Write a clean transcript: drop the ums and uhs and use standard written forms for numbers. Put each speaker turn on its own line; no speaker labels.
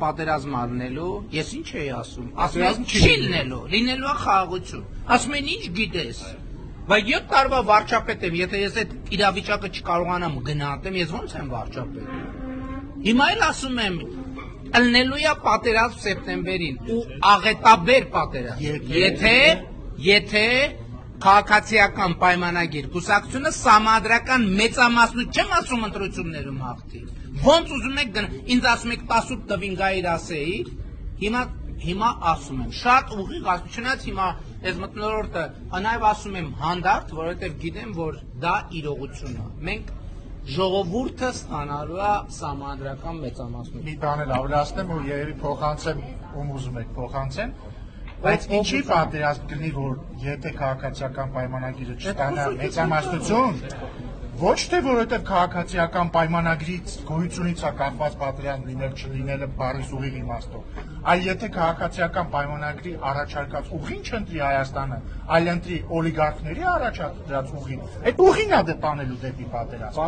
Պատերազմ առնելու, ես ինչ էի ասում, ասում եմ չի լինելու է խաղաղություն, ասում են ինչ գիտես, բայց 7 տարվա վարչապետ եմ, եթե ես այդ իրավիճակը չկարողանամ գնահատեմ, ես ո՞նց եմ վարչապետ, հիմա էլ ասում եմ, ըլնելու է պատերազմ սեպտեմբերին ու աղետաբեր պատերազմ, եթե քաղաքացիական պայմանագիր կուսակցությունը սահմանադրական մեծամասնություն չեմ ասում ընտրություններում հաղթի, ոնց ուզում եք ինձ ասում եք 18 տվին գայր ասեի, հիմա ասում եմ, շատ ուղիղ ասում, չնայած հիմա ես մթնոլորտը նաև ասում եմ հանդարտ, որովհետև գիտեմ, որ դա իրողություն է, մենք ժողովուրդը ստանալու է սահմանադրական մեծամասնություն։
Մի բան էլ ավելացնեմ, որ երևի փոխանցեմ, ում ուզում եք փոխանցեն, բայց ինչի պատերազմ կլինի, որ եթե քաղաքացիական պայմանագիրը չստանա մեծամասնություն, ոչ թե որովհետև քաղաքացիական պայմանագրից գոյությունից է կախված պատերազմ լինել չլինելը բառիս ուղիղ իմաստով, այլ եթե քաղաքացիական պայմանագրի առաջարկած ուղին չընտրի Հայաստանը, այլ ընտրի օլիգարխների առաջադրած ուղին, այդ ուղին է տանելու դեպի պատերազմ։